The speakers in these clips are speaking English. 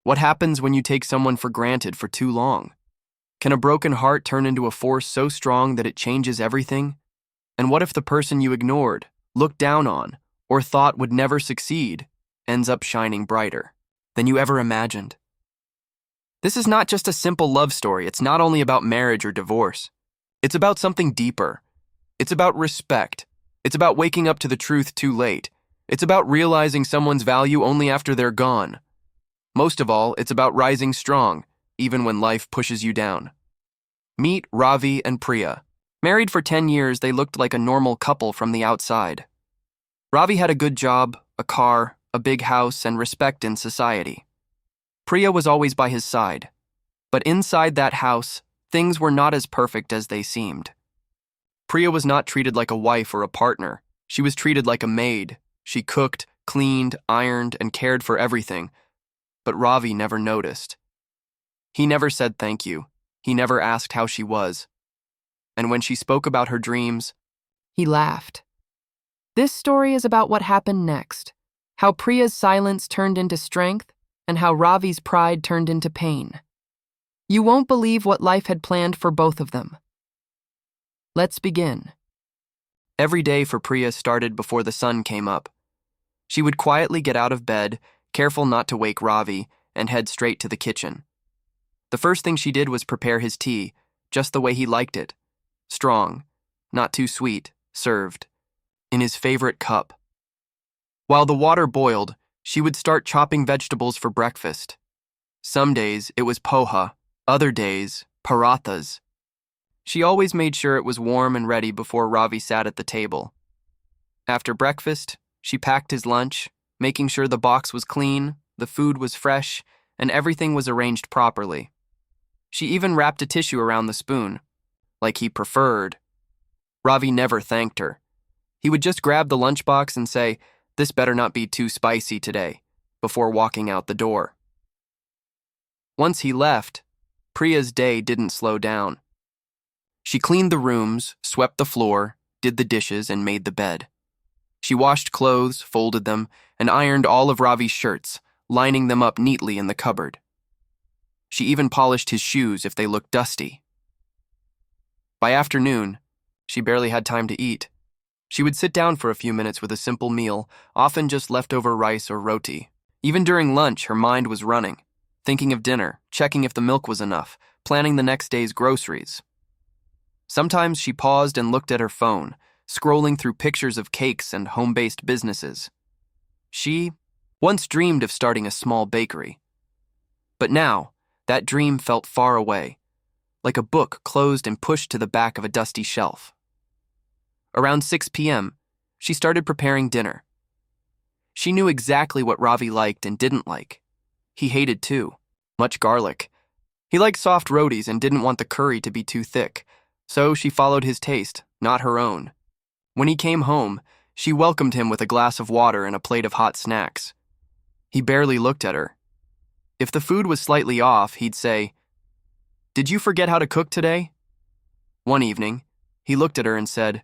What happens when you take someone for granted for too long? Can a broken heart turn into a force so strong that it changes everything? And what if the person you ignored, looked down on, or thought would never succeed, ends up shining brighter than you ever imagined? This is not just a simple love story. It's not only about marriage or divorce. It's about something deeper. It's about respect. It's about waking up to the truth too late. It's about realizing someone's value only after they're gone. Most of all, it's about rising strong, even when life pushes you down. Meet Ravi and Priya. Married for 10 years, they looked like a normal couple from the outside. Ravi had a good job, a car, a big house, and respect in society. Priya was always by his side. But inside that house, things were not as perfect as they seemed. Priya was not treated like a wife or a partner. She was treated like a maid. She cooked, cleaned, ironed, and cared for everything. But Ravi never noticed. He never said thank you. He never asked how she was. And when she spoke about her dreams, he laughed. This story is about what happened next, how Priya's silence turned into strength, and how Ravi's pride turned into pain. You won't believe what life had planned for both of them. Let's begin. Every day for Priya started before the sun came up. She would quietly get out of bed, careful not to wake Ravi, and head straight to the kitchen. The first thing she did was prepare his tea, just the way he liked it. Strong, not too sweet, served, in his favorite cup. While the water boiled, she would start chopping vegetables for breakfast. Some days it was poha, other days parathas. She always made sure it was warm and ready before Ravi sat at the table. After breakfast, she packed his lunch, making sure the box was clean, the food was fresh, and everything was arranged properly. She even wrapped a tissue around the spoon, like he preferred. Ravi never thanked her. He would just grab the lunchbox and say, "This better not be too spicy today," before walking out the door. Once he left, Priya's day didn't slow down. She cleaned the rooms, swept the floor, did the dishes, and made the bed. She washed clothes, folded them, and ironed all of Ravi's shirts, lining them up neatly in the cupboard. She even polished his shoes if they looked dusty. By afternoon, she barely had time to eat. She would sit down for a few minutes with a simple meal, often just leftover rice or roti. Even during lunch, her mind was running, thinking of dinner, checking if the milk was enough, planning the next day's groceries. Sometimes she paused and looked at her phone, scrolling through pictures of cakes and home-based businesses. She once dreamed of starting a small bakery. But now, that dream felt far away, like a book closed and pushed to the back of a dusty shelf. Around 6 p.m., she started preparing dinner. She knew exactly what Ravi liked and didn't like. He hated, too, much garlic. He liked soft rotis and didn't want the curry to be too thick, so she followed his taste, not her own. When he came home, she welcomed him with a glass of water and a plate of hot snacks. He barely looked at her. If the food was slightly off, he'd say, "Did you forget how to cook today?" One evening, he looked at her and said,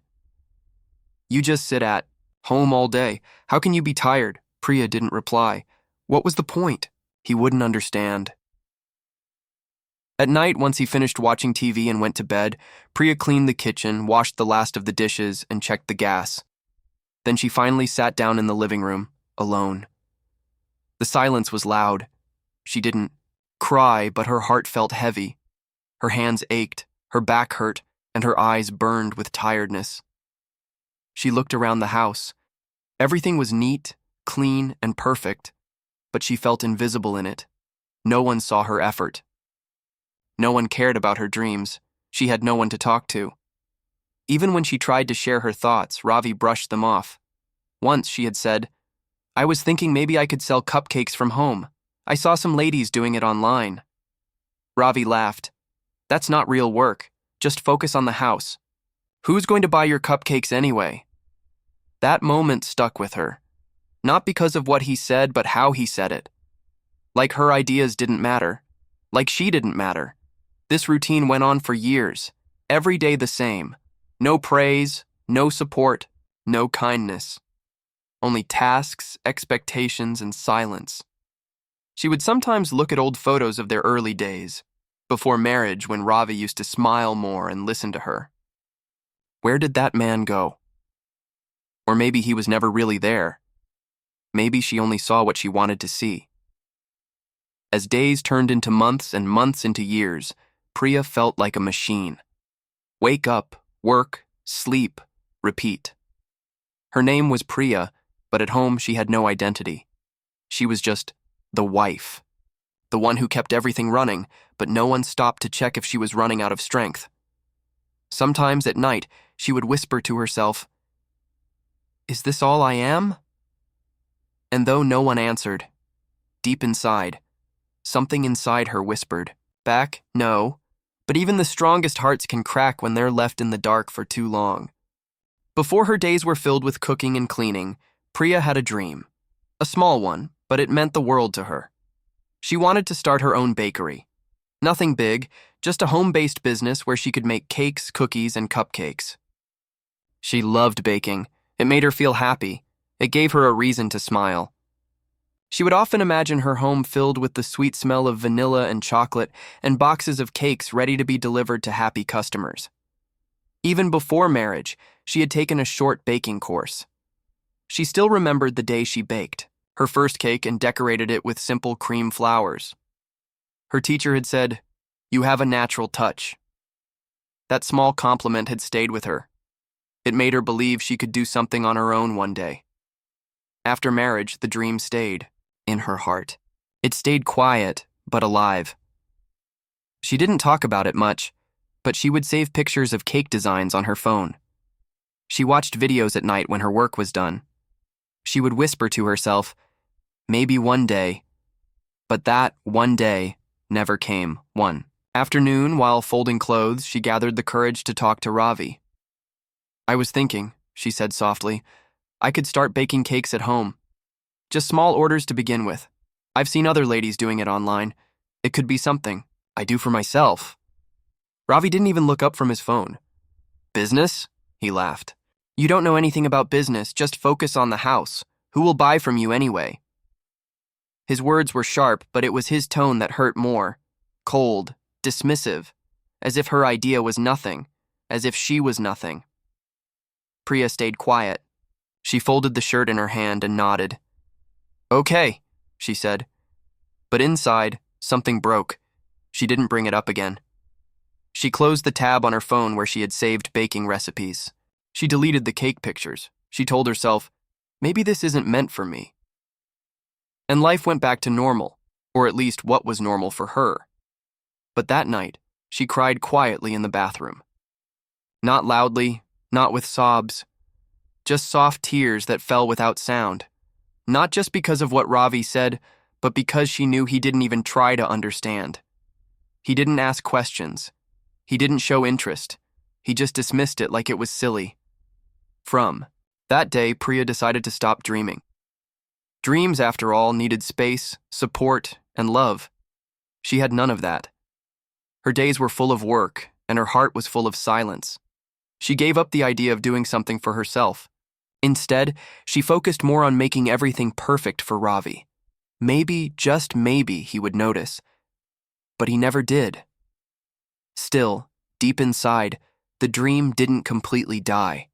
"You just sit at home all day. How can you be tired?" Priya didn't reply. What was the point? He wouldn't understand. At night, once he finished watching TV and went to bed, Priya cleaned the kitchen, washed the last of the dishes, and checked the gas. Then she finally sat down in the living room, alone. The silence was loud. She didn't cry, but her heart felt heavy. Her hands ached, her back hurt, and her eyes burned with tiredness. She looked around the house. Everything was neat, clean, and perfect, but she felt invisible in it. No one saw her effort. No one cared about her dreams. She had no one to talk to. Even when she tried to share her thoughts, Ravi brushed them off. Once she had said, "I was thinking maybe I could sell cupcakes from home. I saw some ladies doing it online." Ravi laughed. "That's not real work. Just focus on the house. Who's going to buy your cupcakes anyway?" That moment stuck with her. Not because of what he said, but how he said it. Like her ideas didn't matter. Like she didn't matter. This routine went on for years, every day the same. No praise, no support, no kindness. Only tasks, expectations, and silence. She would sometimes look at old photos of their early days, before marriage when Ravi used to smile more and listen to her. Where did that man go? Or maybe he was never really there. Maybe she only saw what she wanted to see. As days turned into months and months into years, Priya felt like a machine. Wake up, work, sleep, repeat. Her name was Priya, but at home she had no identity. She was just the wife, the one who kept everything running, but no one stopped to check if she was running out of strength. Sometimes at night, she would whisper to herself, "Is this all I am?" And though no one answered, deep inside, something inside her whispered back, "No." But even the strongest hearts can crack when they're left in the dark for too long. Before her days were filled with cooking and cleaning, Priya had a dream. A small one, but it meant the world to her. She wanted to start her own bakery. Nothing big, just a home-based business where she could make cakes, cookies, and cupcakes. She loved baking. It made her feel happy. It gave her a reason to smile. She would often imagine her home filled with the sweet smell of vanilla and chocolate and boxes of cakes ready to be delivered to happy customers. Even before marriage, she had taken a short baking course. She still remembered the day she baked her first cake and decorated it with simple cream flowers. Her teacher had said, "You have a natural touch." That small compliment had stayed with her. It made her believe she could do something on her own one day. After marriage, the dream stayed in her heart. It stayed quiet, but alive. She didn't talk about it much, but she would save pictures of cake designs on her phone. She watched videos at night when her work was done. She would whisper to herself, "Maybe one day," but that one day never came. One afternoon, while folding clothes, she gathered the courage to talk to Ravi. "I was thinking," she said softly, "I could start baking cakes at home. Just small orders to begin with. I've seen other ladies doing it online. It could be something I do for myself." Ravi didn't even look up from his phone. "Business?" he laughed. "You don't know anything about business, just focus on the house. Who will buy from you anyway?" His words were sharp, but it was his tone that hurt more. Cold, dismissive, as if her idea was nothing, as if she was nothing. Priya stayed quiet. She folded the shirt in her hand and nodded. "Okay," she said. But inside, something broke. She didn't bring it up again. She closed the tab on her phone where she had saved baking recipes. She deleted the cake pictures. She told herself, "Maybe this isn't meant for me." And life went back to normal, or at least what was normal for her. But that night, she cried quietly in the bathroom. Not loudly, not with sobs, just soft tears that fell without sound. Not just because of what Ravi said, but because she knew he didn't even try to understand. He didn't ask questions. He didn't show interest. He just dismissed it like it was silly. From that day, Priya decided to stop dreaming. Dreams, after all, needed space, support, and love. She had none of that. Her days were full of work, and her heart was full of silence. She gave up the idea of doing something for herself. Instead, she focused more on making everything perfect for Ravi. Maybe, just maybe, he would notice. But he never did. Still, deep inside, the dream didn't completely die.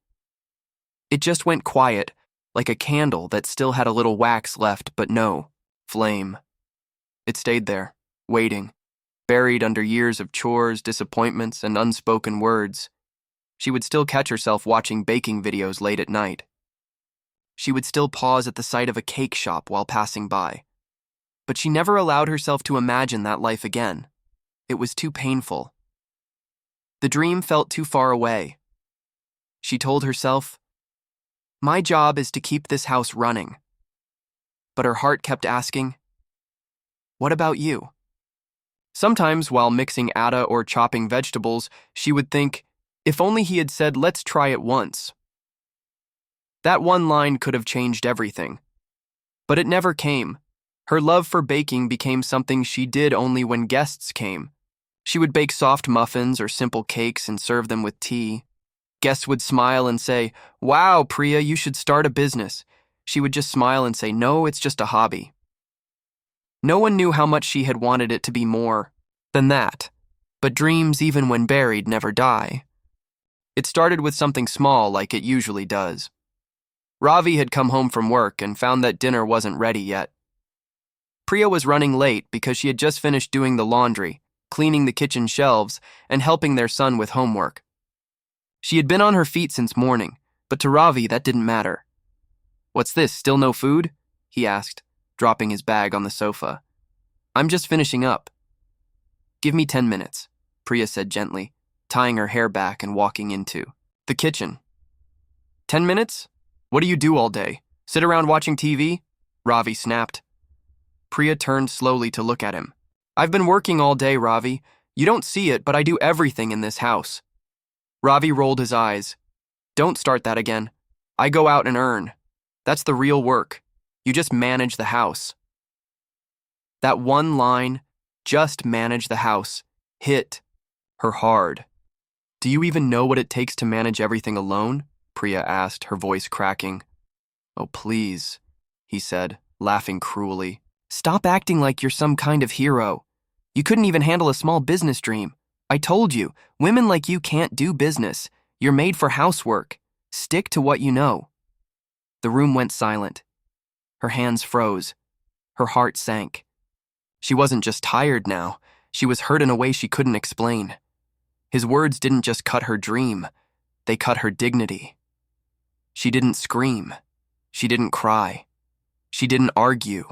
It just went quiet, like a candle that still had a little wax left but no flame. It stayed there, waiting, buried under years of chores, disappointments, and unspoken words. She would still catch herself watching baking videos late at night. She would still pause at the sight of a cake shop while passing by. But she never allowed herself to imagine that life again. It was too painful. The dream felt too far away. She told herself, "My job is to keep this house running." But her heart kept asking, "What about you?" Sometimes, while mixing atta or chopping vegetables, she would think, if only he had said, "Let's try it once." That one line could have changed everything. But it never came. Her love for baking became something she did only when guests came. She would bake soft muffins or simple cakes and serve them with tea. Guests would smile and say, "Wow, Priya, you should start a business." She would just smile and say, "No, it's just a hobby." No one knew how much she had wanted it to be more than that. But dreams, even when buried, never die. It started with something small like it usually does. Ravi had come home from work and found that dinner wasn't ready yet. Priya was running late because she had just finished doing the laundry, cleaning the kitchen shelves, and helping their son with homework. She had been on her feet since morning, but to Ravi that didn't matter. "What's this, still no food?" he asked, dropping his bag on the sofa. "I'm just finishing up." "Give me 10 minutes, Priya said gently, tying her hair back and walking into the kitchen. 10 minutes? What do you do all day? Sit around watching TV? Ravi snapped. Priya turned slowly to look at him. "I've been working all day, Ravi. You don't see it, but I do everything in this house." Ravi rolled his eyes. "Don't start that again. I go out and earn. That's the real work. You just manage the house." That one line, "just manage the house," hit her hard. "Do you even know what it takes to manage everything alone?" Priya asked, her voice cracking. "Oh, please," he said, laughing cruelly. "Stop acting like you're some kind of hero. You couldn't even handle a small business dream. I told you, women like you can't do business. You're made for housework. Stick to what you know." The room went silent. Her hands froze. Her heart sank. She wasn't just tired now. She was hurt in a way she couldn't explain. His words didn't just cut her dream. They cut her dignity. She didn't scream. She didn't cry. She didn't argue.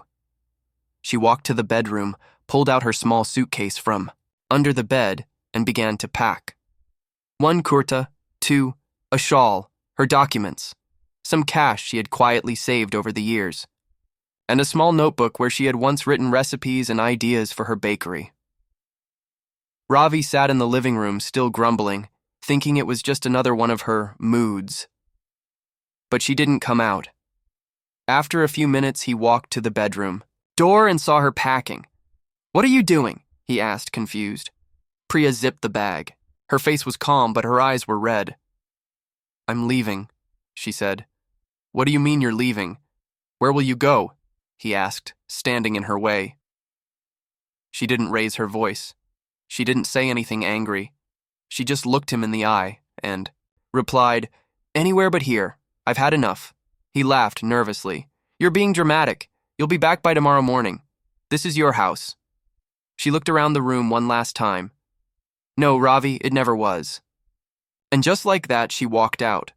She walked to the bedroom, pulled out her small suitcase from under the bed, and began to pack. 1 kurta, 2, a shawl, her documents, some cash she had quietly saved over the years, and a small notebook where she had once written recipes and ideas for her bakery. Ravi sat in the living room, still grumbling, thinking it was just another one of her moods. But she didn't come out. After a few minutes, he walked to the bedroom door and saw her packing. "What are you doing?" he asked, confused. Priya zipped the bag. Her face was calm, but her eyes were red. "I'm leaving," she said. "What do you mean you're leaving? Where will you go?" he asked, standing in her way. She didn't raise her voice. She didn't say anything angry. She just looked him in the eye and replied, "Anywhere but here. I've had enough." He laughed nervously. "You're being dramatic. You'll be back by tomorrow morning. This is your house." She looked around the room one last time. No, Ravi, it never was. And just like that, she walked out.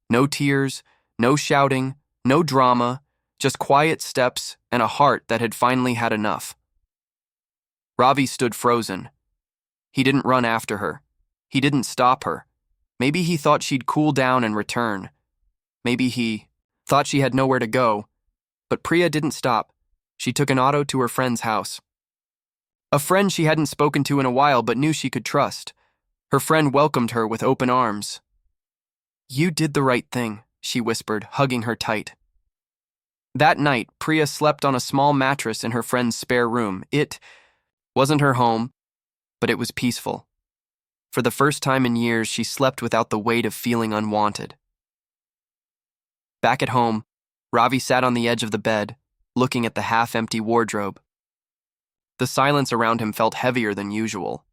No tears, no shouting, no drama, just quiet steps and a heart that had finally had enough. Ravi stood frozen. He didn't run after her. He didn't stop her. Maybe he thought she'd cool down and return. Maybe he thought she had nowhere to go. But Priya didn't stop. She took an auto to her friend's house. A friend she hadn't spoken to in a while but knew she could trust. Her friend welcomed her with open arms. "You did the right thing," she whispered, hugging her tight. That night, Priya slept on a small mattress in her friend's spare room. It wasn't her home, but it was peaceful. For the first time in years, she slept without the weight of feeling unwanted. Back at home, Ravi sat on the edge of the bed, looking at the half-empty wardrobe. The silence around him felt heavier than usual.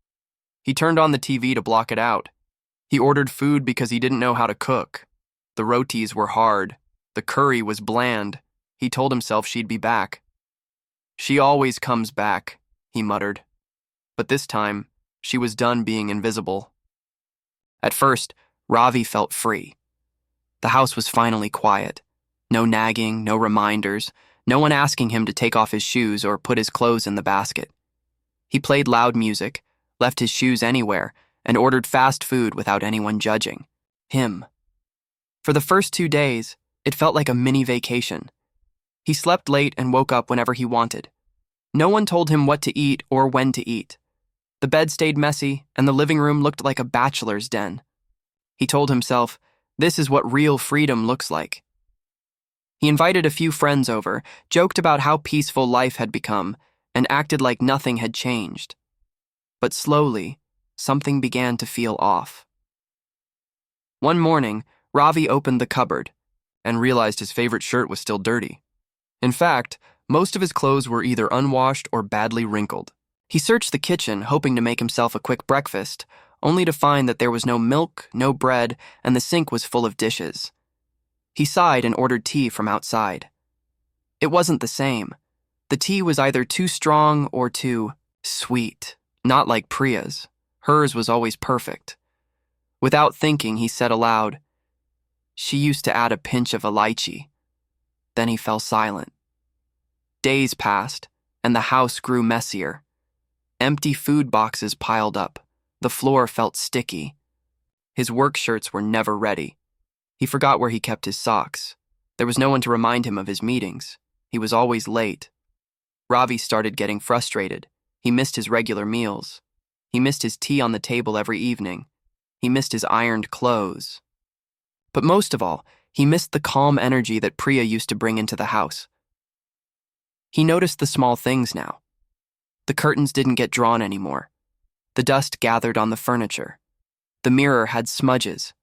He turned on the TV to block it out. He ordered food because he didn't know how to cook. The rotis were hard. The curry was bland. He told himself she'd be back. "She always comes back," he muttered. But this time, she was done being invisible. At first, Ravi felt free. The house was finally quiet. No nagging, no reminders, no one asking him to take off his shoes or put his clothes in the basket. He played loud music, left his shoes anywhere, and ordered fast food without anyone judging him. For the first 2 days, it felt like a mini vacation. He slept late and woke up whenever he wanted. No one told him what to eat or when to eat. The bed stayed messy, and the living room looked like a bachelor's den. He told himself, this is what real freedom looks like. He invited a few friends over, joked about how peaceful life had become, and acted like nothing had changed. But slowly, something began to feel off. One morning, Ravi opened the cupboard and realized his favorite shirt was still dirty. In fact, Most of his clothes were either unwashed or badly wrinkled. He searched the kitchen, hoping to make himself a quick breakfast, only to find that there was no milk, no bread, and the sink was full of dishes. He sighed and ordered tea from outside. It wasn't the same. The tea was either too strong or too sweet, not like Priya's. Hers was always perfect. Without thinking, he said aloud, "She used to add a pinch of elaichi." Then he fell silent. Days passed, and the house grew messier. Empty food boxes piled up. The floor felt sticky. His work shirts were never ready. He forgot where he kept his socks. There was no one to remind him of his meetings. He was always late. Ravi started getting frustrated. He missed his regular meals. He missed his tea on the table every evening. He missed his ironed clothes. But most of all, he missed the calm energy that Priya used to bring into the house. He noticed the small things now. The curtains didn't get drawn anymore. The dust gathered on the furniture. The mirror had smudges.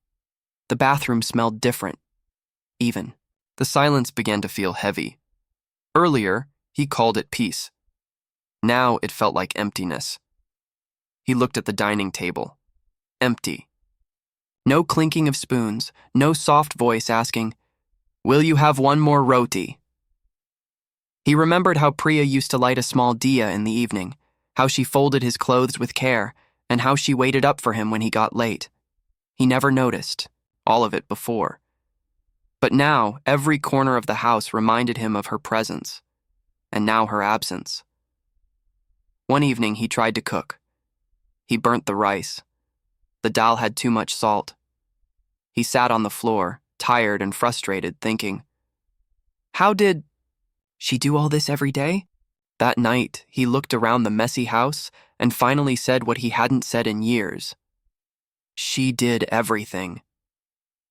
The bathroom smelled different. Even. The silence began to feel heavy. Earlier, he called it peace. Now it felt like emptiness. He looked at the dining table. Empty. No clinking of spoons, no soft voice asking, "Will you have one more roti?" He remembered how Priya used to light a small diya in the evening, how she folded his clothes with care, and how she waited up for him when he got late. He never noticed all of it before. But now, every corner of the house reminded him of her presence, and now her absence. One evening, he tried to cook. He burnt the rice. The dal had too much salt. He sat on the floor, tired and frustrated, thinking, how did she do all this every day? That night, he looked around the messy house and finally said what he hadn't said in years. She did everything.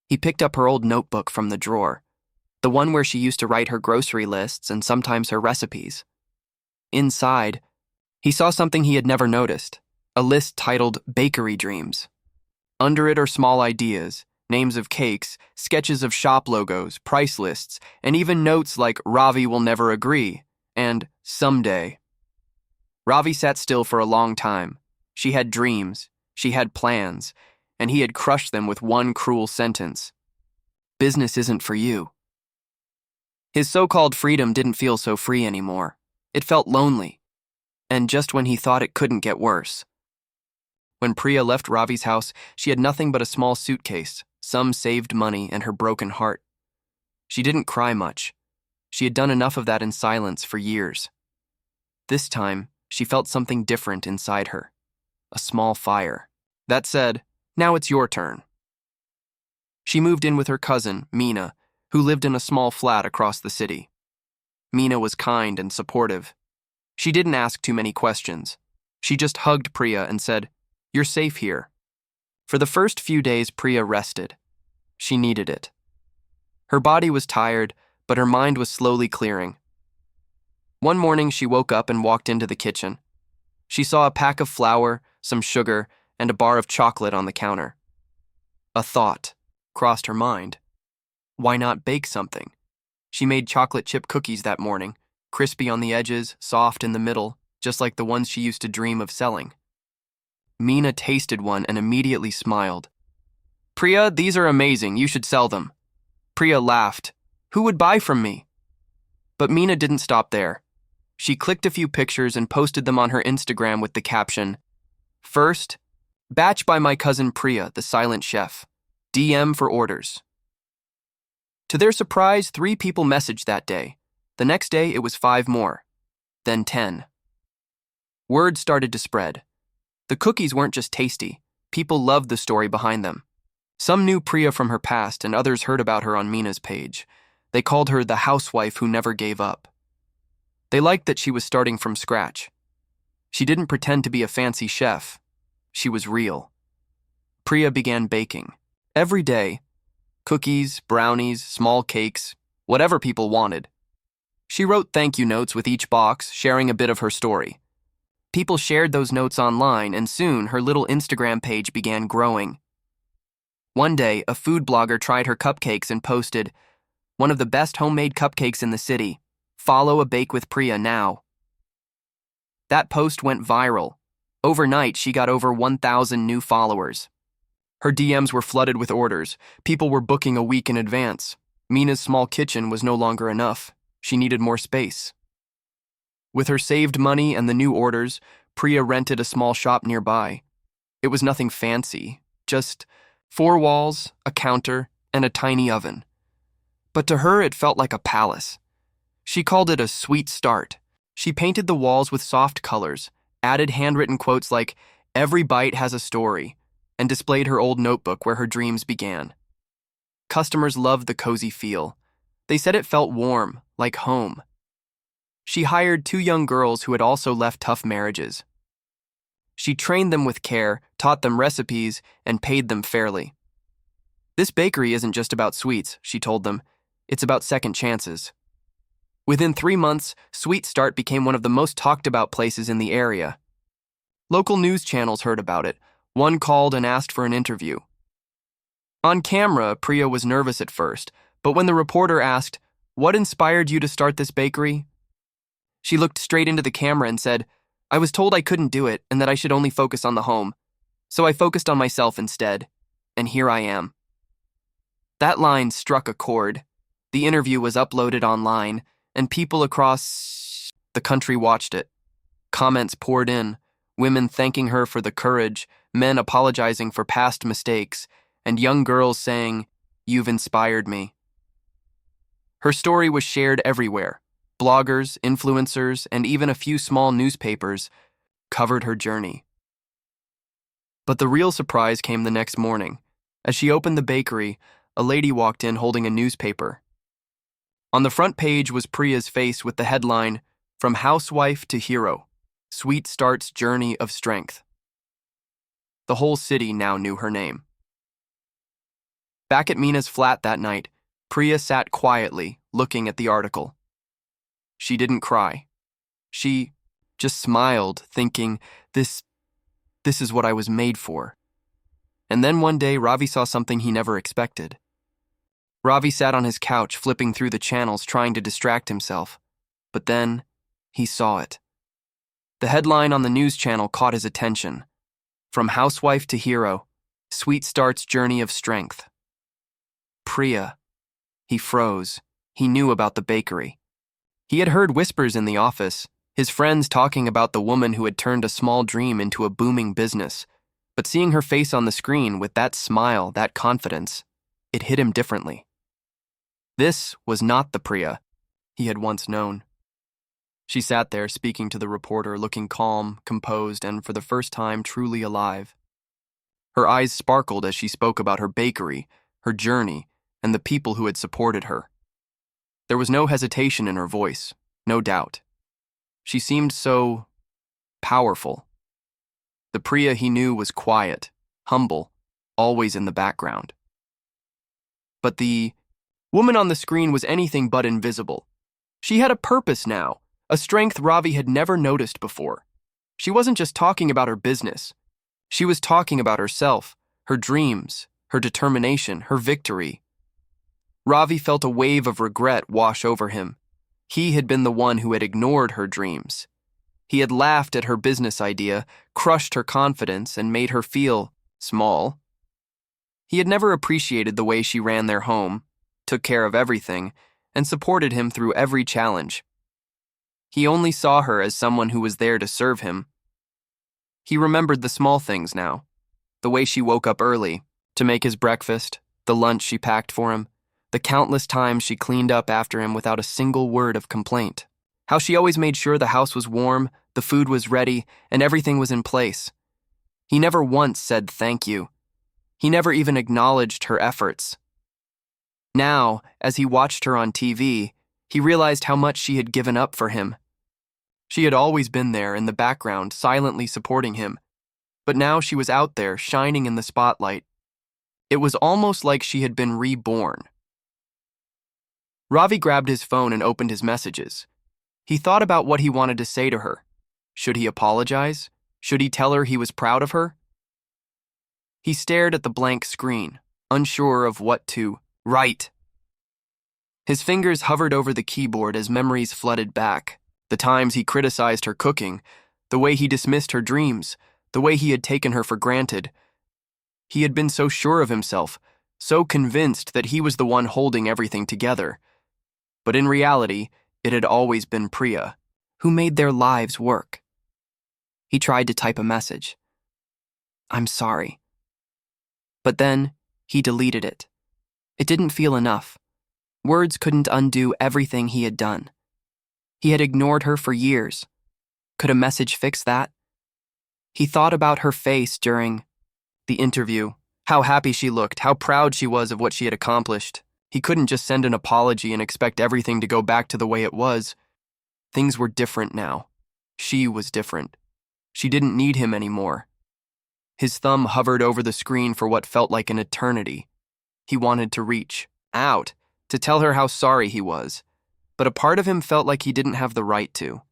He picked up her old notebook from the drawer, the one where she used to write her grocery lists and sometimes her recipes. Inside, he saw something he had never noticed, a list titled Bakery Dreams. Under it are small ideas, names of cakes, sketches of shop logos, price lists, and even notes like Ravi will never agree and someday. Ravi sat still for a long time. She had dreams, she had plans, and he had crushed them with one cruel sentence. Business isn't for you. His so-called freedom didn't feel so free anymore. It felt lonely, and just when he thought it couldn't get worse. When Priya left Ravi's house, she had nothing but a small suitcase, some saved money, and her broken heart. She didn't cry much. She had done enough of that in silence for years. This time, she felt something different inside her, a small fire. That said, now it's your turn. She moved in with her cousin, Meena, who lived in a small flat across the city. Meena was kind and supportive. She didn't ask too many questions. She just hugged Priya and said, "You're safe here." For the first few days, Priya rested. She needed it. Her body was tired, but her mind was slowly clearing. One morning, she woke up and walked into the kitchen. She saw a pack of flour, some sugar, and a bar of chocolate on the counter. A thought crossed her mind. Why not bake something? She made chocolate chip cookies that morning, crispy on the edges, soft in the middle, just like the ones she used to dream of selling. Meena tasted one and immediately smiled. "Priya, these are amazing. You should sell them." Priya laughed. "Who would buy from me?" But Meena didn't stop there. She clicked a few pictures and posted them on her Instagram with the caption, "First, batch by my cousin Priya, the silent chef. DM for orders." To their surprise, 3 people messaged that day. The next day, it was 5 more. Then 10. Word started to spread. The cookies weren't just tasty. People loved the story behind them. Some knew Priya from her past, and others heard about her on Meena's page. They called her the housewife who never gave up. They liked that she was starting from scratch. She didn't pretend to be a fancy chef. She was real. Priya began baking. Every day, cookies, brownies, small cakes, whatever people wanted. She wrote thank you notes with each box, sharing a bit of her story. People shared those notes online, and soon her little Instagram page began growing. One day, a food blogger tried her cupcakes and posted, "One of the best homemade cupcakes in the city. Follow a Bake with Priya now. That post went viral. Overnight, she got over 1,000 new followers. Her DMs were flooded with orders. People were booking a week in advance. Mina's small kitchen was no longer enough. She needed more space. With her saved money and the new orders, Priya rented a small shop nearby. It was nothing fancy, just 4 walls, a counter, and a tiny oven. But to her, it felt like a palace. She called it a sweet start. She painted the walls with soft colors, added handwritten quotes like, "Every bite has a story," and displayed her old notebook where her dreams began. Customers loved the cozy feel. They said it felt warm, like home. She hired 2 young girls who had also left tough marriages. She trained them with care, taught them recipes, and paid them fairly. "This bakery isn't just about sweets," she told them. "It's about second chances." Within 3 months, Sweet Start became one of the most talked about places in the area. Local news channels heard about it. One called and asked for an interview. On camera, Priya was nervous at first, but when the reporter asked, "What inspired you to start this bakery?" she looked straight into the camera and said, "I was told I couldn't do it and that I should only focus on the home. So I focused on myself instead. And here I am." That line struck a chord. The interview was uploaded online, and people across the country watched it. Comments poured in, women thanking her for the courage, men apologizing for past mistakes, and young girls saying, "You've inspired me." Her story was shared everywhere. Bloggers, influencers, and even a few small newspapers covered her journey. But the real surprise came the next morning. As she opened the bakery, a lady walked in holding a newspaper. On the front page was Priya's face with the headline, "From Housewife to Hero, Sweet Start's Journey of Strength." The whole city now knew her name. Back at Mina's flat that night, Priya sat quietly, looking at the article. She didn't cry. She just smiled, thinking, this is what I was made for. And then one day, Ravi saw something he never expected. Ravi sat on his couch, flipping through the channels, trying to distract himself. But then, he saw it. The headline on the news channel caught his attention. "From Housewife to Hero, Sweet Start's Journey of Strength." Priya. He froze. He knew about the bakery. He had heard whispers in the office, his friends talking about the woman who had turned a small dream into a booming business. But seeing her face on the screen with that smile, that confidence, it hit him differently. This was not the Priya he had once known. She sat there speaking to the reporter, looking calm, composed, and for the first time truly alive. Her eyes sparkled as she spoke about her bakery, her journey, and the people who had supported her. There was no hesitation in her voice, no doubt. She seemed so powerful. The Priya he knew was quiet, humble, always in the background. But the woman on the screen was anything but invisible. She had a purpose now, a strength Ravi had never noticed before. She wasn't just talking about her business. She was talking about herself, her dreams, her determination, her victory. Ravi felt a wave of regret wash over him. He had been the one who had ignored her dreams. He had laughed at her business idea, crushed her confidence, and made her feel small. He had never appreciated the way she ran their home, took care of everything, and supported him through every challenge. He only saw her as someone who was there to serve him. He remembered the small things now, the way she woke up early to make his breakfast, the lunch she packed for him, the countless times she cleaned up after him without a single word of complaint. How she always made sure the house was warm, the food was ready, and everything was in place. He never once said thank you. He never even acknowledged her efforts. Now, as he watched her on TV, he realized how much she had given up for him. She had always been there in the background, silently supporting him. But now she was out there, shining in the spotlight. It was almost like she had been reborn. Ravi grabbed his phone and opened his messages. He thought about what he wanted to say to her. Should he apologize? Should he tell her he was proud of her? He stared at the blank screen, unsure of what to write. His fingers hovered over the keyboard as memories flooded back. The times he criticized her cooking, the way he dismissed her dreams, the way he had taken her for granted. He had been so sure of himself, so convinced that he was the one holding everything together. But in reality, it had always been Priya, who made their lives work. He tried to type a message. "I'm sorry." But then, he deleted it. It didn't feel enough. Words couldn't undo everything he had done. He had ignored her for years. Could a message fix that? He thought about her face during the interview, how happy she looked, how proud she was of what she had accomplished. He couldn't just send an apology and expect everything to go back to the way it was. Things were different now. She was different. She didn't need him anymore. His thumb hovered over the screen for what felt like an eternity. He wanted to reach out, to tell her how sorry he was, but a part of him felt like he didn't have the right to.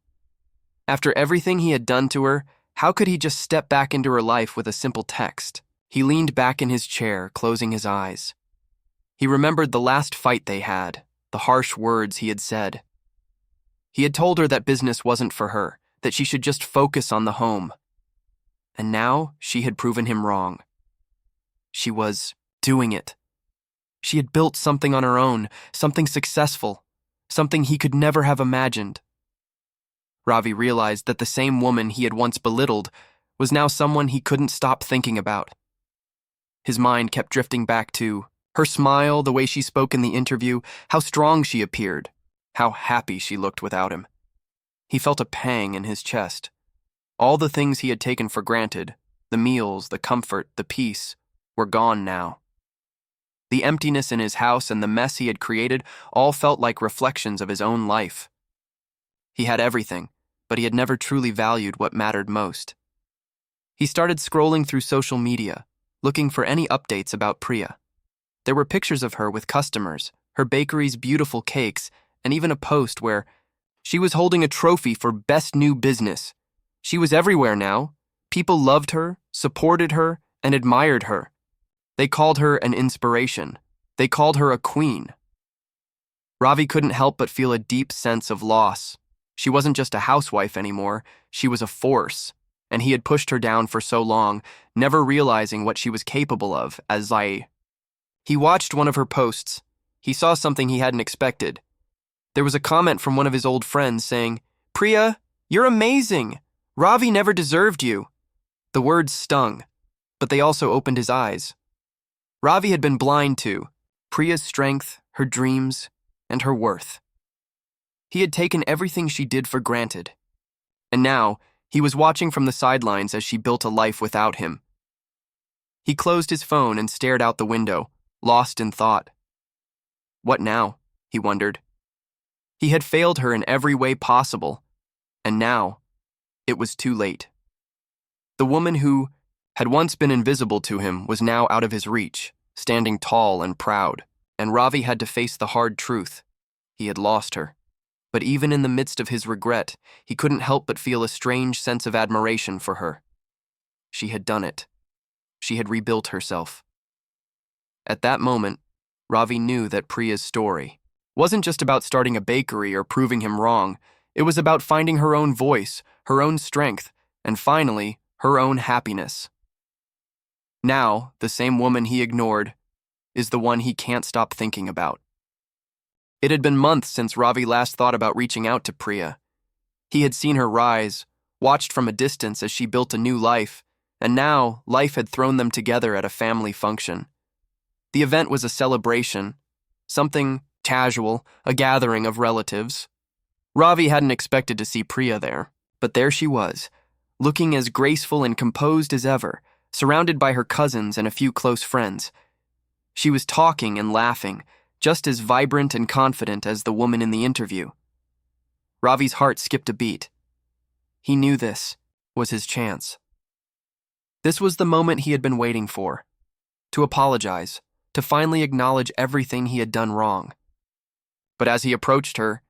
After everything he had done to her, how could he just step back into her life with a simple text? He leaned back in his chair, closing his eyes. He remembered the last fight they had, the harsh words he had said. He had told her that business wasn't for her, that she should just focus on the home. And now she had proven him wrong. She was doing it. She had built something on her own, something successful, something he could never have imagined. Ravi realized that the same woman he had once belittled was now someone he couldn't stop thinking about. His mind kept drifting back to her smile, the way she spoke in the interview, how strong she appeared, how happy she looked without him. He felt a pang in his chest. All the things he had taken for granted, the meals, the comfort, the peace, were gone now. The emptiness in his house and the mess he had created all felt like reflections of his own life. He had everything, but he had never truly valued what mattered most. He started scrolling through social media, looking for any updates about Priya. There were pictures of her with customers, her bakery's beautiful cakes, and even a post where she was holding a trophy for best new business. She was everywhere now. People loved her, supported her, and admired her. They called her an inspiration. They called her a queen. Ravi couldn't help but feel a deep sense of loss. She wasn't just a housewife anymore, she was a force, and he had pushed her down for so long, never realizing what she was capable of as He watched one of her posts. He saw something he hadn't expected. There was a comment from one of his old friends saying, "Priya, you're amazing. Ravi never deserved you." The words stung, but they also opened his eyes. Ravi had been blind to Priya's strength, her dreams, and her worth. He had taken everything she did for granted. And now, he was watching from the sidelines as she built a life without him. He closed his phone and stared out the window, lost in thought. What now? He wondered. He had failed her in every way possible, and now, it was too late. The woman who had once been invisible to him was now out of his reach, standing tall and proud, and Ravi had to face the hard truth. He had lost her. But even in the midst of his regret, he couldn't help but feel a strange sense of admiration for her. She had done it. She had rebuilt herself. At that moment, Ravi knew that Priya's story wasn't just about starting a bakery or proving him wrong. It was about finding her own voice, her own strength, and finally, her own happiness. Now, the same woman he ignored is the one he can't stop thinking about. It had been months since Ravi last thought about reaching out to Priya. He had seen her rise, watched from a distance as she built a new life, and now life had thrown them together at a family function. The event was a celebration, something casual, a gathering of relatives. Ravi hadn't expected to see Priya there, but there she was, looking as graceful and composed as ever, surrounded by her cousins and a few close friends. She was talking and laughing, just as vibrant and confident as the woman in the interview. Ravi's heart skipped a beat. He knew this was his chance. This was the moment he had been waiting for, to apologize, to finally acknowledge everything he had done wrong. But as he approached her,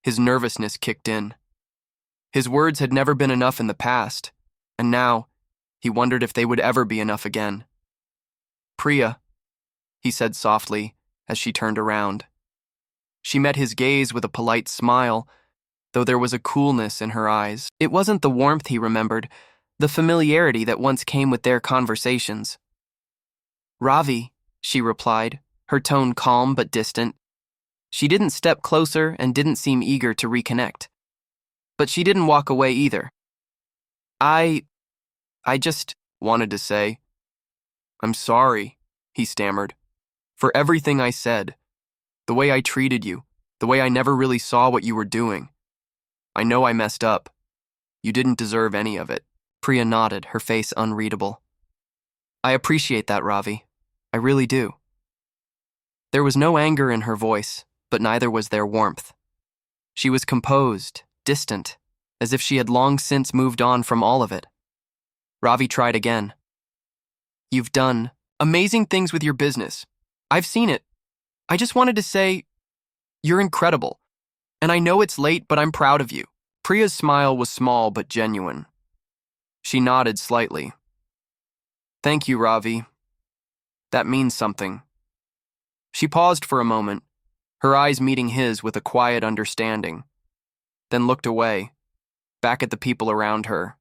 his nervousness kicked in. His words had never been enough in the past, and now he wondered if they would ever be enough again. "Priya," he said softly as she turned around. She met his gaze with a polite smile, though there was a coolness in her eyes. It wasn't the warmth he remembered, the familiarity that once came with their conversations. "Ravi," she replied, her tone calm but distant. She didn't step closer and didn't seem eager to reconnect. But she didn't walk away either. I just wanted to say, "I'm sorry," he stammered, "for everything I said, the way I treated you, the way I never really saw what you were doing. I know I messed up. You didn't deserve any of it." Priya nodded, her face unreadable. "I appreciate that, Ravi. I really do." There was no anger in her voice, but neither was there warmth. She was composed, distant, as if she had long since moved on from all of it. Ravi tried again. "You've done amazing things with your business. I've seen it. I just wanted to say, you're incredible. And I know it's late, but I'm proud of you." Priya's smile was small but genuine. She nodded slightly. "Thank you, Ravi. That means something." She paused for a moment, her eyes meeting his with a quiet understanding, then looked away, back at the people around her.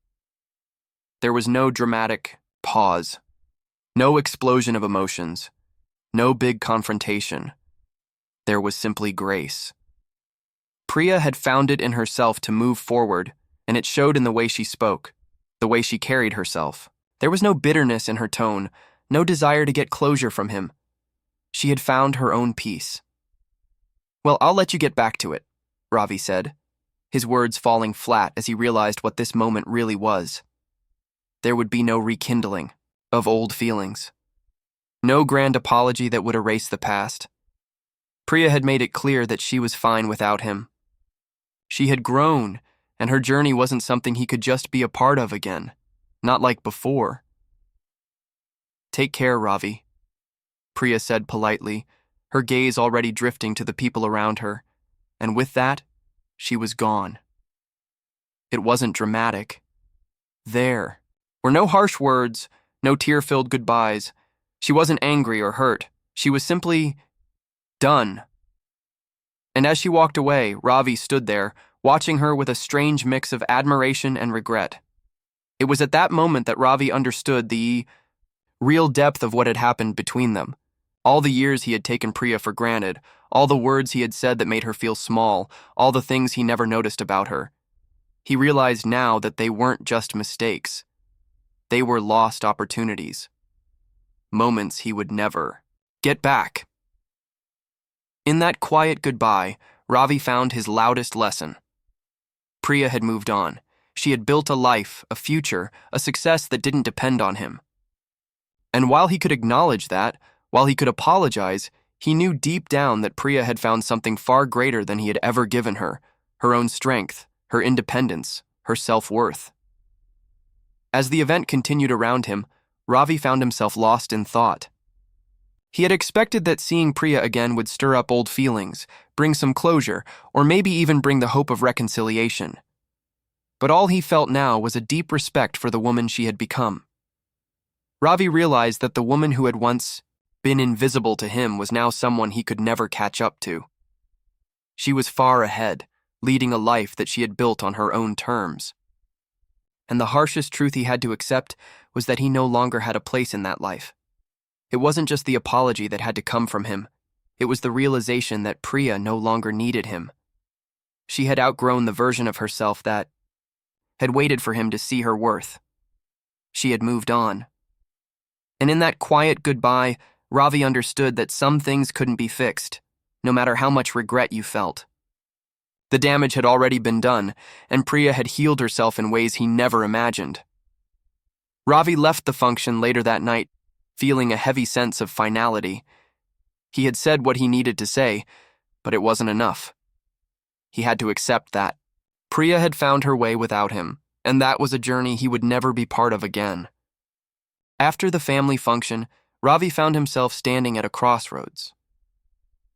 There was no dramatic pause, no explosion of emotions, no big confrontation. There was simply grace. Priya had found it in herself to move forward, and it showed in the way she spoke, the way she carried herself. There was no bitterness in her tone, no desire to get closure from him. She had found her own peace. "Well, I'll let you get back to it," Ravi said, his words falling flat as he realized what this moment really was. There would be no rekindling of old feelings. No grand apology that would erase the past. Priya had made it clear that she was fine without him. She had grown, and her journey wasn't something he could just be a part of again, not like before. "Take care, Ravi," Priya said politely, her gaze already drifting to the people around her, and with that, she was gone. It wasn't dramatic. There were no harsh words, no tear-filled goodbyes. She wasn't angry or hurt. She was simply done. And as she walked away, Ravi stood there, watching her with a strange mix of admiration and regret. It was at that moment that Ravi understood the real depth of what had happened between them. All the years he had taken Priya for granted, all the words he had said that made her feel small, all the things he never noticed about her. He realized now that they weren't just mistakes. They were lost opportunities. Moments he would never get back. In that quiet goodbye, Ravi found his loudest lesson. Priya had moved on. She had built a life, a future, a success that didn't depend on him. And while he could acknowledge that, while he could apologize, he knew deep down that Priya had found something far greater than he had ever given her own strength, her independence, her self-worth. As the event continued around him, Ravi found himself lost in thought. He had expected that seeing Priya again would stir up old feelings, bring some closure, or maybe even bring the hope of reconciliation. But all he felt now was a deep respect for the woman she had become. Ravi realized that the woman who had once been invisible to him was now someone he could never catch up to. She was far ahead, leading a life that she had built on her own terms. And the harshest truth he had to accept was that he no longer had a place in that life. It wasn't just the apology that had to come from him. It was the realization that Priya no longer needed him. She had outgrown the version of herself that had waited for him to see her worth. She had moved on. And in that quiet goodbye, Ravi understood that some things couldn't be fixed, no matter how much regret you felt. The damage had already been done, and Priya had healed herself in ways he never imagined. Ravi left the function later that night, feeling a heavy sense of finality. He had said what he needed to say, but it wasn't enough. He had to accept that. Priya had found her way without him, and that was a journey he would never be part of again. After the family function, Ravi found himself standing at a crossroads.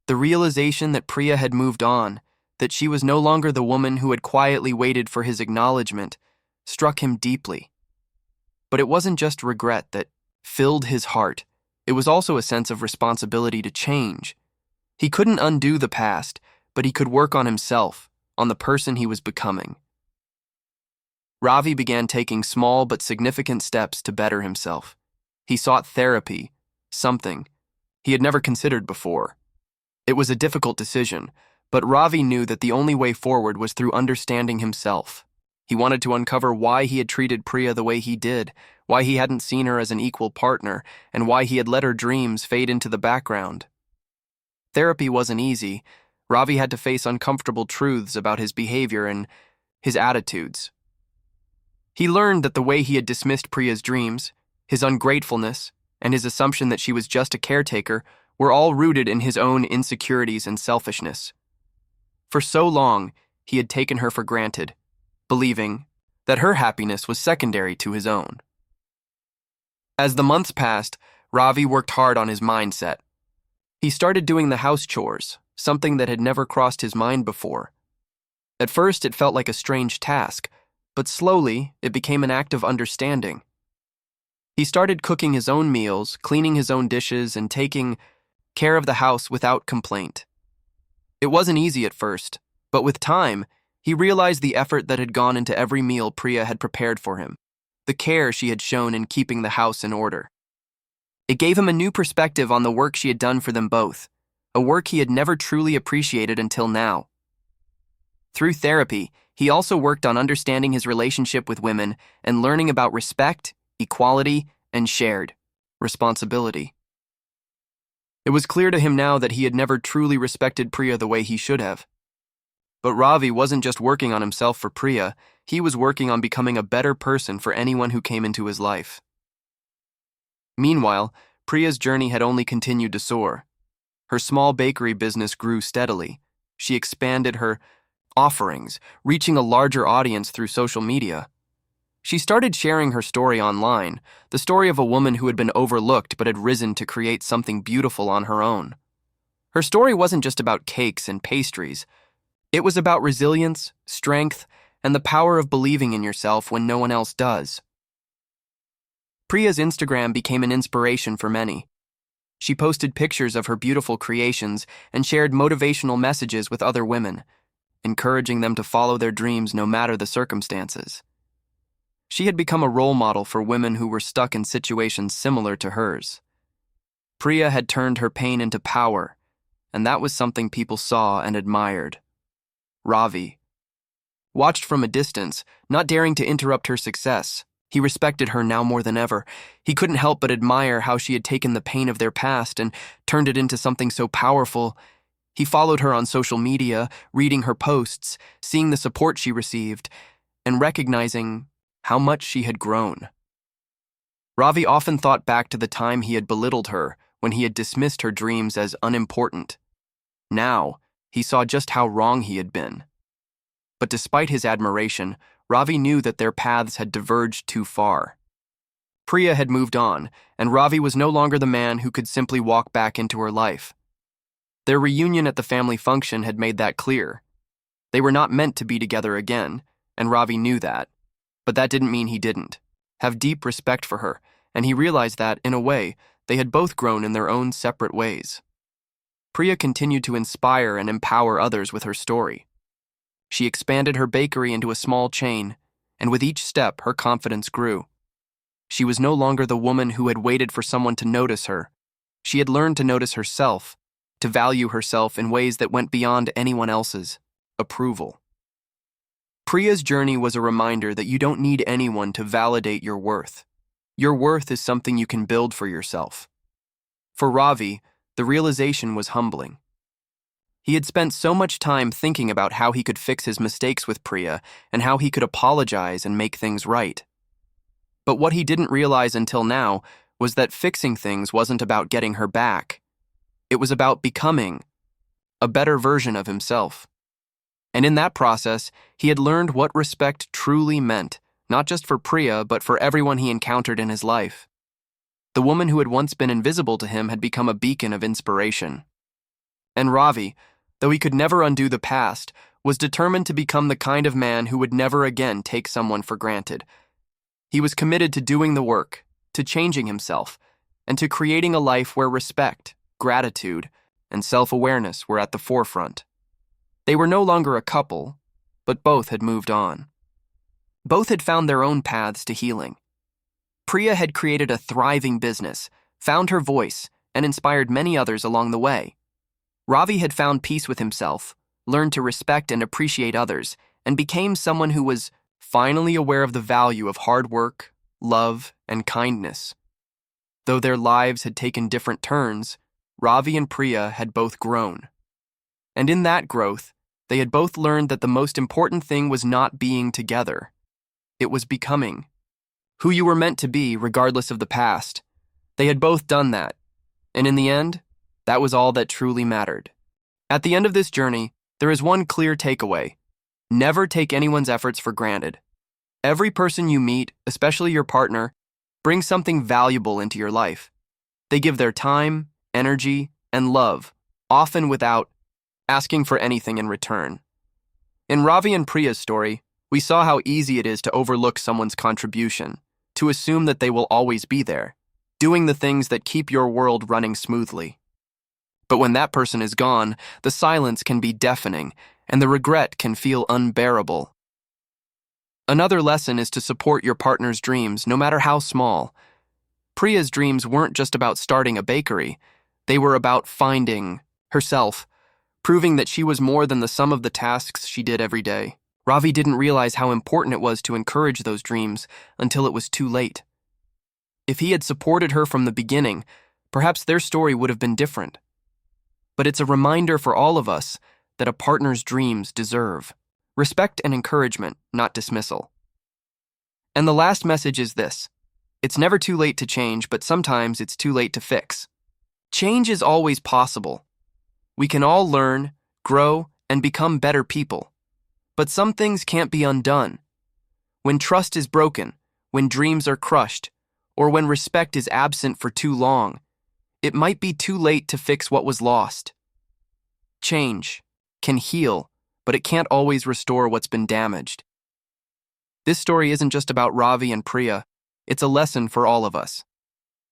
The realization that Priya had moved on, that she was no longer the woman who had quietly waited for his acknowledgement, struck him deeply. But it wasn't just regret that filled his heart. It was also a sense of responsibility to change. He couldn't undo the past, but he could work on himself, on the person he was becoming. Ravi began taking small but significant steps to better himself. He sought therapy, something he had never considered before. It was a difficult decision, but Ravi knew that the only way forward was through understanding himself. He wanted to uncover why he had treated Priya the way he did, why he hadn't seen her as an equal partner, and why he had let her dreams fade into the background. Therapy wasn't easy. Ravi had to face uncomfortable truths about his behavior and his attitudes. He learned that the way he had dismissed Priya's dreams, his ungratefulness, and his assumption that she was just a caretaker were all rooted in his own insecurities and selfishness. For so long, he had taken her for granted, believing that her happiness was secondary to his own. As the months passed, Ravi worked hard on his mindset. He started doing the house chores, something that had never crossed his mind before. At first, it felt like a strange task, but slowly, it became an act of understanding. He started cooking his own meals, cleaning his own dishes, and taking care of the house without complaint. It wasn't easy at first, but with time, he realized the effort that had gone into every meal Priya had prepared for him, the care she had shown in keeping the house in order. It gave him a new perspective on the work she had done for them both, a work he had never truly appreciated until now. Through therapy, he also worked on understanding his relationship with women and learning about respect, equality, and shared responsibility. It was clear to him now that he had never truly respected Priya the way he should have. But Ravi wasn't just working on himself for Priya, he was working on becoming a better person for anyone who came into his life. Meanwhile, Priya's journey had only continued to soar. Her small bakery business grew steadily. She expanded her offerings, reaching a larger audience through social media. She started sharing her story online, the story of a woman who had been overlooked but had risen to create something beautiful on her own. Her story wasn't just about cakes and pastries. It was about resilience, strength, and the power of believing in yourself when no one else does. Priya's Instagram became an inspiration for many. She posted pictures of her beautiful creations and shared motivational messages with other women, encouraging them to follow their dreams no matter the circumstances. She had become a role model for women who were stuck in situations similar to hers. Priya had turned her pain into power, and that was something people saw and admired. Ravi watched from a distance, not daring to interrupt her success. He respected her now more than ever. He couldn't help but admire how she had taken the pain of their past and turned it into something so powerful. He followed her on social media, reading her posts, seeing the support she received, and recognizing how much she had grown. Ravi often thought back to the time he had belittled her, when he had dismissed her dreams as unimportant. Now, he saw just how wrong he had been. But despite his admiration, Ravi knew that their paths had diverged too far. Priya had moved on, and Ravi was no longer the man who could simply walk back into her life. Their reunion at the family function had made that clear. They were not meant to be together again, and Ravi knew that. But that didn't mean he didn't have deep respect for her, and he realized that, in a way, they had both grown in their own separate ways. Priya continued to inspire and empower others with her story. She expanded her bakery into a small chain, and with each step, her confidence grew. She was no longer the woman who had waited for someone to notice her. She had learned to notice herself, to value herself in ways that went beyond anyone else's approval. Priya's journey was a reminder that you don't need anyone to validate your worth. Your worth is something you can build for yourself. For Ravi, the realization was humbling. He had spent so much time thinking about how he could fix his mistakes with Priya and how he could apologize and make things right. But what he didn't realize until now was that fixing things wasn't about getting her back. It was about becoming a better version of himself. And in that process, he had learned what respect truly meant, not just for Priya, but for everyone he encountered in his life. The woman who had once been invisible to him had become a beacon of inspiration. And Ravi, though he could never undo the past, was determined to become the kind of man who would never again take someone for granted. He was committed to doing the work, to changing himself, and to creating a life where respect, gratitude, and self-awareness were at the forefront. They were no longer a couple, but both had moved on. Both had found their own paths to healing. Priya had created a thriving business, found her voice, and inspired many others along the way. Ravi had found peace with himself, learned to respect and appreciate others, and became someone who was finally aware of the value of hard work, love, and kindness. Though their lives had taken different turns, Ravi and Priya had both grown. And in that growth, they had both learned that the most important thing was not being together. It was becoming who you were meant to be, regardless of the past. They had both done that, and in the end, that was all that truly mattered. At the end of this journey, there is one clear takeaway. Never take anyone's efforts for granted. Every person you meet, especially your partner, brings something valuable into your life. They give their time, energy, and love, often without asking for anything in return. In Ravi and Priya's story, we saw how easy it is to overlook someone's contribution, to assume that they will always be there, doing the things that keep your world running smoothly. But when that person is gone, the silence can be deafening, and the regret can feel unbearable. Another lesson is to support your partner's dreams, no matter how small. Priya's dreams weren't just about starting a bakery. They were about finding herself, proving that she was more than the sum of the tasks she did every day. Ravi didn't realize how important it was to encourage those dreams until it was too late. If he had supported her from the beginning, perhaps their story would have been different. But it's a reminder for all of us that a partner's dreams deserve respect and encouragement, not dismissal. And the last message is this: it's never too late to change, but sometimes it's too late to fix. Change is always possible. We can all learn, grow, and become better people. But some things can't be undone. When trust is broken, when dreams are crushed, or when respect is absent for too long, it might be too late to fix what was lost. Change can heal, but it can't always restore what's been damaged. This story isn't just about Ravi and Priya, it's a lesson for all of us.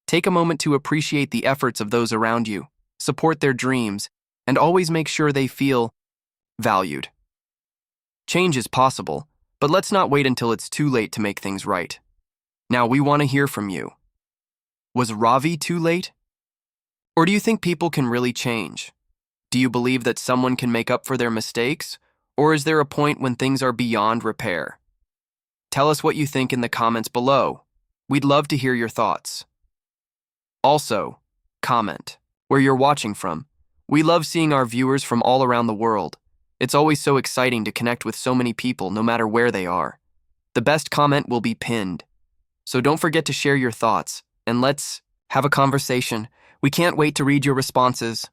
Take a moment to appreciate the efforts of those around you, support their dreams, and always make sure they feel valued. Change is possible, but let's not wait until it's too late to make things right. Now we want to hear from you. Was Ravi too late? Or do you think people can really change? Do you believe that someone can make up for their mistakes? Or is there a point when things are beyond repair? Tell us what you think in the comments below. We'd love to hear your thoughts. Also, comment where you're watching from. We love seeing our viewers from all around the world. It's always so exciting to connect with so many people, no matter where they are. The best comment will be pinned. So don't forget to share your thoughts, and let's have a conversation. We can't wait to read your responses.